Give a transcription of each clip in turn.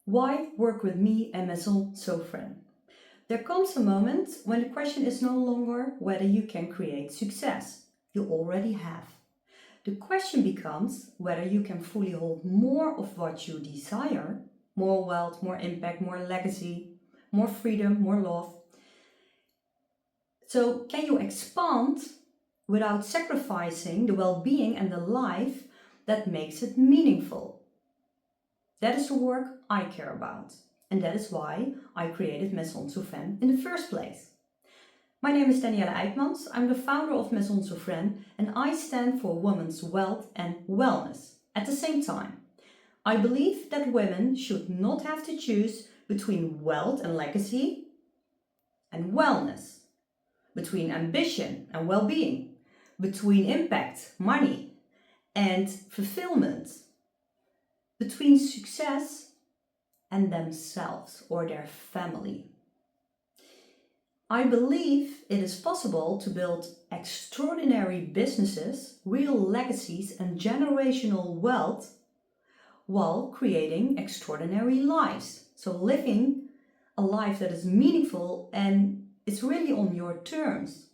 Why work with me and Maison Sovrêne? There comes a moment when the question is no longer whether you can create success. You already have. The question becomes whether you can fully hold more of what you desire, more wealth, more impact, more legacy, more freedom, more love. So can you expand without sacrificing the well-being and the life that makes it meaningful? That is the work I care about, and that is why I created Maison Sovrêne in the first place. My name is Danielle Eijkmans, I'm the founder of Maison Sovrêne, and I stand for women's wealth and wellness at the same time. I believe that women should not have to choose between wealth and legacy and wellness, between ambition and well-being, between impact, money, and fulfillment, between success and themselves or their family. I believe it is possible to build extraordinary businesses, real legacies, and generational wealth while creating extraordinary lives. So living a life that is meaningful and it's really on your terms.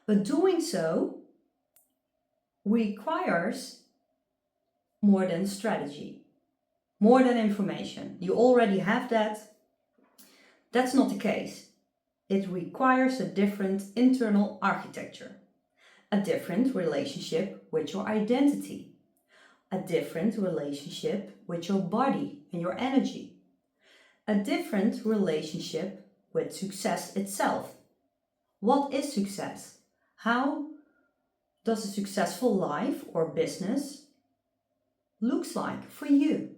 But doing so requires more than strategy, more than information. You already have that. That's not the case. It requires a different internal architecture, a different relationship with your identity, a different relationship with your body and your energy, a different relationship with success itself. What is success? How does a successful life or business looks like for you?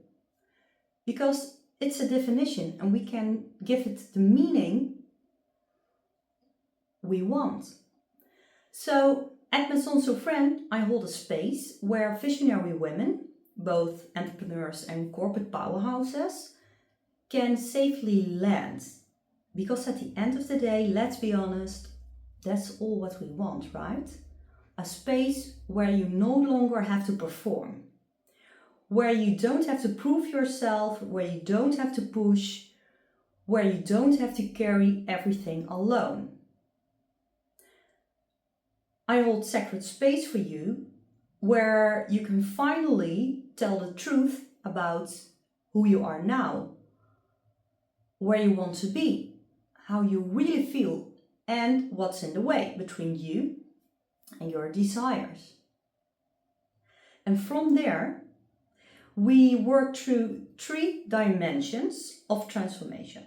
Because it's a definition and we can give it the meaning we want. So at Maison Sovrêne, I hold a space where visionary women, both entrepreneurs and corporate powerhouses, can safely land. Because at the end of the day, let's be honest, that's all what we want, right? A space where you no longer have to perform, where you don't have to prove yourself, where you don't have to push, where you don't have to carry everything alone. I hold sacred space for you where you can finally tell the truth about who you are now, where you want to be, how you really feel, and what's in the way between you and your desires. And from there, we work through 3 dimensions of transformation.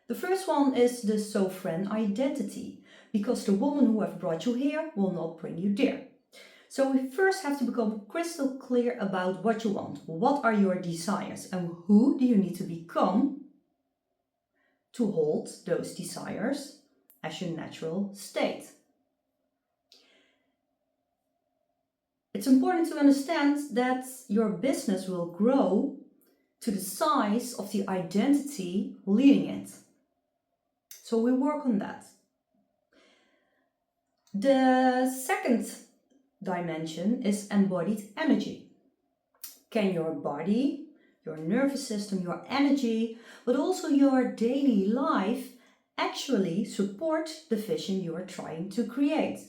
The first one is the Sovrêne identity, because the woman who have brought you here will not bring you there. So we first have to become crystal clear about what you want. What are your desires and who do you need to become to hold those desires as your natural state? It's important to understand that your business will grow to the size of the identity leading it. So we work on that. The second dimension is embodied energy. Can your body, your nervous system, your energy, but also your daily life actually support the vision you are trying to create?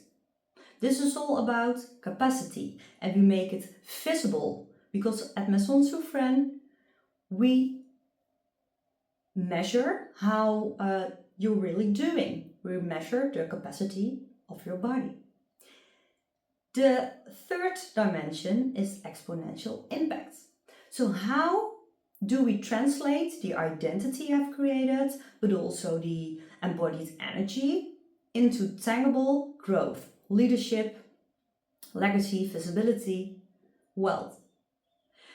This is all about capacity, and we make it visible because at Maison Sovrêne we measure how you're really doing. We measure the capacity of your body. The third dimension is exponential impact. So how do we translate the identity I've created, but also the embodied energy into tangible growth, leadership, legacy, visibility, wealth?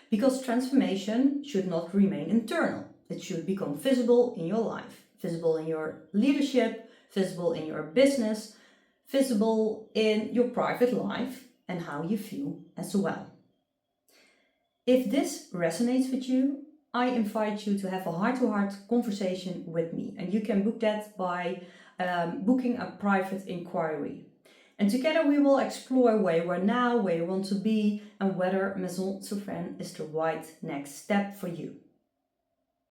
Because transformation should not remain internal. It should become visible in your life, visible in your leadership, visible in your business, visible in your private life and how you feel as well. If this resonates with you, I invite you to have a heart-to-heart conversation with me, and you can book that by booking a private inquiry. And together we will explore where you are now, where you want to be, and whether Maison Sovrêne is the right next step for you.